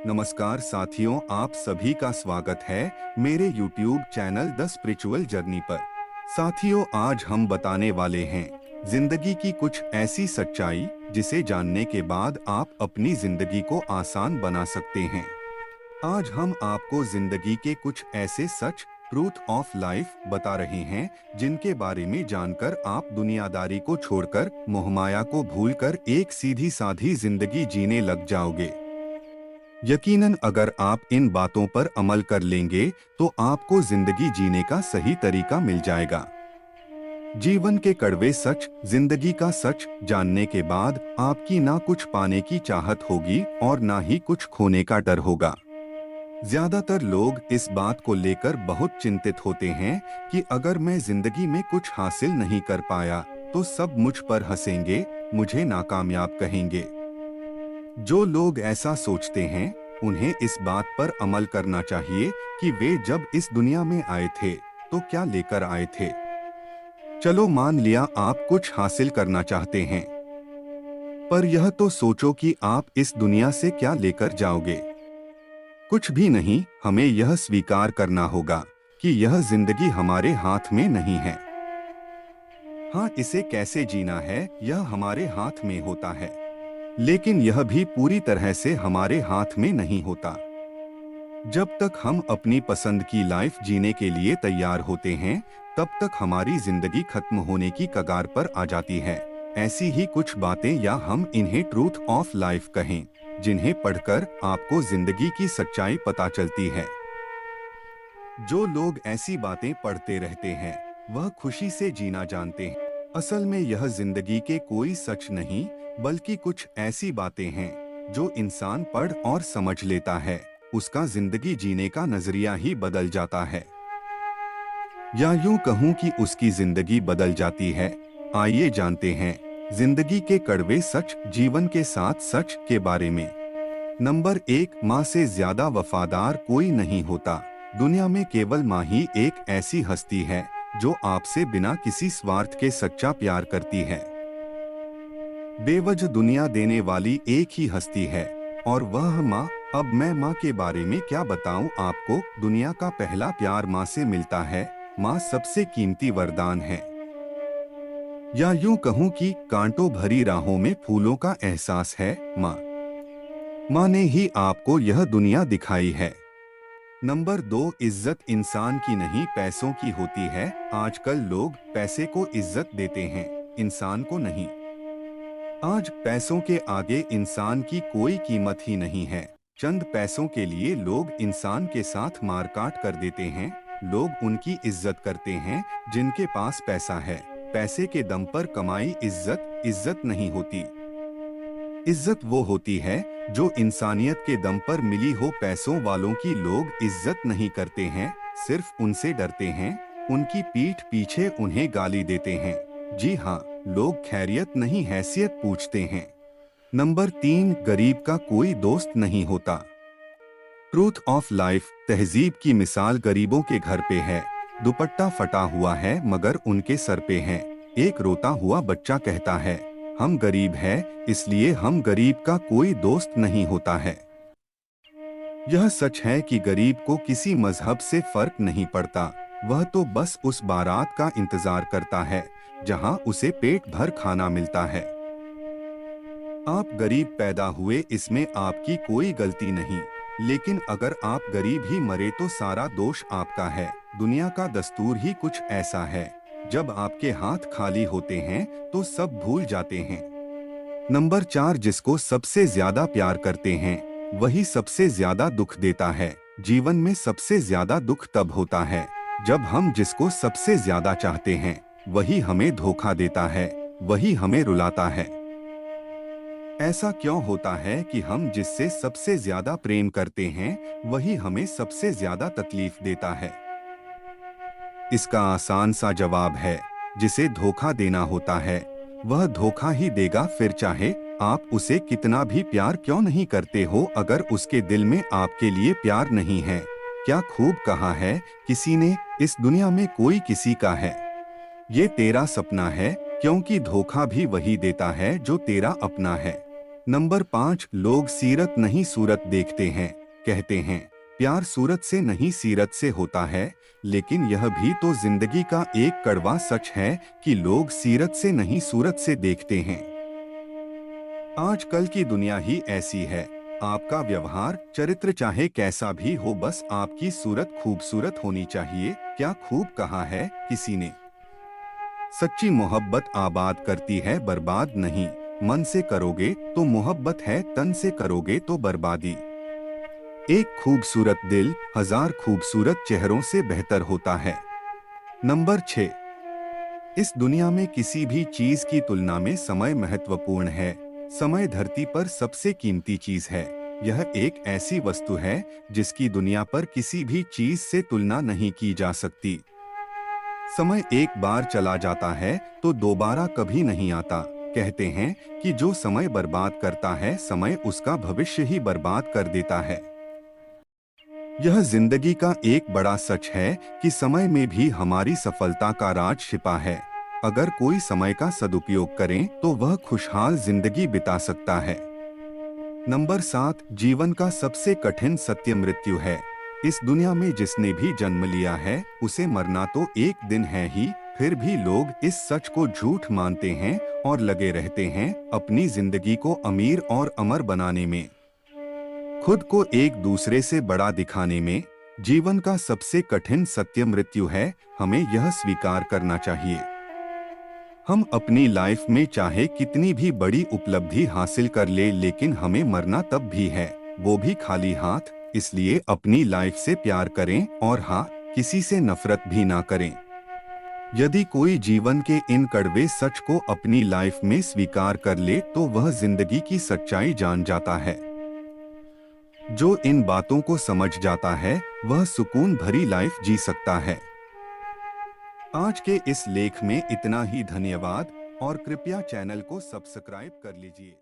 नमस्कार साथियों, आप सभी का स्वागत है मेरे YouTube channel the spiritual journey पर। साथियों, आज हम बताने वाले हैं जिंदगी की कुछ ऐसी सच्चाई जिसे जानने के बाद आप अपनी जिंदगी को आसान बना सकते हैं। आज हम आपको जिंदगी के कुछ ऐसे सच, ट्रूथ ऑफ लाइफ बता रहे हैं जिनके बारे में जानकर आप दुनियादारी को छोड़कर, मोहमाया को भूलकर एक सीधी साधी जिंदगी जीने लग जाओगे। यकीनन अगर आप इन बातों पर अमल कर लेंगे तो आपको जिंदगी जीने का सही तरीका मिल जाएगा। जीवन के कड़वे सच, जिंदगी का सच जानने के बाद आपकी ना कुछ पाने की चाहत होगी और ना ही कुछ खोने का डर होगा। ज्यादातर लोग इस बात को लेकर बहुत चिंतित होते हैं कि अगर मैं जिंदगी में कुछ हासिल नहीं कर पाया तो सब मुझ पर हंसेंगे, मुझे नाकामयाब कहेंगे। जो लोग ऐसा सोचते हैं उन्हें इस बात पर अमल करना चाहिए कि वे जब इस दुनिया में आए थे तो क्या लेकर आए थे। चलो मान लिया आप कुछ हासिल करना चाहते हैं, पर यह तो सोचो कि आप इस दुनिया से क्या लेकर जाओगे। कुछ भी नहीं। हमें यह स्वीकार करना होगा कि यह जिंदगी हमारे हाथ में नहीं है। हाँ, इसे कैसे जीना है यह हमारे हाथ में होता है, लेकिन यह भी पूरी तरह से हमारे हाथ में नहीं होता। जब तक हम अपनी पसंद की लाइफ जीने के लिए तैयार होते हैं तब तक हमारी जिंदगी खत्म होने की कगार पर आ जाती है। ऐसी ही कुछ बातें, या हम इन्हें ट्रूथ ऑफ लाइफ कहें, जिन्हें पढ़कर आपको जिंदगी की सच्चाई पता चलती है। जो लोग ऐसी बातें पढ़ते रहते हैं वह खुशी से जीना जानते हैं। असल में यह जिंदगी के कोई सच नहीं बल्कि कुछ ऐसी बातें हैं जो इंसान पढ़ और समझ लेता है, उसका जिंदगी जीने का नजरिया ही बदल जाता है, या यूं कहूं कि उसकी जिंदगी बदल जाती है। आइए जानते हैं जिंदगी के कड़वे सच, जीवन के 7 सच के बारे में। नंबर 1, माँ से ज्यादा वफादार कोई नहीं होता। दुनिया में केवल माँ ही एक ऐसी हस्ती है जो आपसे बिना किसी स्वार्थ के सच्चा प्यार करती है। बेवजह दुनिया देने वाली एक ही हस्ती है और वह माँ। अब मैं माँ के बारे में क्या बताऊं आपको। दुनिया का पहला प्यार माँ से मिलता है। माँ सबसे कीमती वरदान है, या यूं कहूं कि कांटों भरी राहों में फूलों का एहसास है माँ। माँ ने ही आपको यह दुनिया दिखाई है। नंबर 2, इज्जत इंसान की नहीं पैसों की होती है। आजकल लोग पैसे को इज्जत देते हैं, इंसान को नहीं। आज पैसों के आगे इंसान की कोई कीमत ही नहीं है। चंद पैसों के लिए लोग इंसान के साथ मारकाट कर देते हैं। लोग उनकी इज्जत करते हैं जिनके पास पैसा है। पैसे के दम पर कमाई इज्जत नहीं होती। इज्जत वो होती है जो इंसानियत के दम पर मिली हो। पैसों वालों की लोग इज्जत नहीं करते हैं, सिर्फ उनसे डरते हैं, उनकी पीठ पीछे उन्हें गाली देते हैं। जी हाँ, लोग खैरियत नहीं हैसियत पूछते हैं। नंबर 3, गरीब का कोई दोस्त नहीं होता। ट्रूथ ऑफ लाइफ, तहजीब की मिसाल गरीबों के घर पे है। दुपट्टा फटा हुआ है मगर उनके सर पे है। एक रोता हुआ बच्चा कहता है, हम गरीब हैं इसलिए हम गरीब का कोई दोस्त नहीं होता है। यह सच है कि गरीब को किसी मजहब से फर्क नहीं पड़ता। वह तो बस उस बारात का इंतजार करता है जहां उसे पेट भर खाना मिलता है। आप गरीब पैदा हुए, इसमें आपकी कोई गलती नहीं, लेकिन अगर आप गरीब ही मरे तो सारा दोष आपका है। दुनिया का दस्तूर ही कुछ ऐसा है, जब आपके हाथ खाली होते हैं तो सब भूल जाते हैं। नंबर 4, जिसको सबसे ज्यादा प्यार करते हैं वही सबसे ज्यादा दुख देता है। जीवन में सबसे ज्यादा दुख तब होता है जब हम जिसको सबसे ज्यादा चाहते हैं वही हमें धोखा देता है, वही हमें रुलाता है। ऐसा क्यों होता है कि हम जिससे सबसे ज्यादा प्रेम करते हैं वही हमें सबसे ज्यादा तकलीफ देता है? इसका आसान सा जवाब है, जिसे धोखा देना होता है वह धोखा ही देगा, फिर चाहे आप उसे कितना भी प्यार क्यों नहीं करते हो। अगर उसके दिल में आपके लिए प्यार नहीं है। क्या खूब कहा है किसी ने, इस दुनिया में कोई किसी का है, ये तेरा सपना है, क्योंकि धोखा भी वही देता है जो तेरा अपना है। नंबर 5, लोग सीरत नहीं सूरत देखते हैं। कहते हैं प्यार सूरत से नहीं सीरत से होता है, लेकिन यह भी तो जिंदगी का एक कड़वा सच है कि लोग सीरत से नहीं सूरत से देखते हैं। आजकल की दुनिया ही ऐसी है। आपका व्यवहार चरित्र चाहे कैसा भी हो, बस आपकी सूरत खूबसूरत होनी चाहिए। क्या खूब कहा है किसी ने। सच्ची मोहब्बत आबाद करती है, बर्बाद नहीं। मन से करोगे तो मोहब्बत है, तन से करोगे तो बर्बादी। एक खूबसूरत दिल हजार खूबसूरत चेहरों से बेहतर होता है। नंबर 6, इस दुनिया में किसी भी चीज की तुलना में समय महत्वपूर्ण है। समय धरती पर सबसे कीमती चीज है। यह एक ऐसी वस्तु है जिसकी दुनिया पर किसी भी चीज से तुलना नहीं की जा सकती। समय एक बार चला जाता है तो दोबारा कभी नहीं आता। कहते हैं कि जो समय बर्बाद करता है, समय उसका भविष्य ही बर्बाद कर देता है। यह जिंदगी का एक बड़ा सच है कि समय में भी हमारी सफलता का राज छिपा है। अगर कोई समय का सदुपयोग करे तो वह खुशहाल जिंदगी बिता सकता है। नंबर 7, जीवन का सबसे कठिन सत्य मृत्यु है। इस दुनिया में जिसने भी जन्म लिया है उसे मरना तो एक दिन है ही, फिर भी लोग इस सच को झूठ मानते हैं और लगे रहते हैं अपनी जिंदगी को अमीर और अमर बनाने में, खुद को एक दूसरे से बड़ा दिखाने में। जीवन का सबसे कठिन सत्य मृत्यु है, हमें यह स्वीकार करना चाहिए। हम अपनी लाइफ में चाहे कितनी भी बड़ी उपलब्धि हासिल कर ले, लेकिन हमें मरना तब भी है, वो भी खाली हाथ। इसलिए अपनी लाइफ से प्यार करें और हाँ, किसी से नफरत भी ना करें। यदि कोई जीवन के इन कड़वे सच को अपनी लाइफ में स्वीकार कर ले तो वह जिंदगी की सच्चाई जान जाता है। जो इन बातों को समझ जाता है वह सुकून भरी लाइफ जी सकता है। आज के इस लेख में इतना ही। धन्यवाद और कृपया चैनल को सब्सक्राइब कर लीजिए।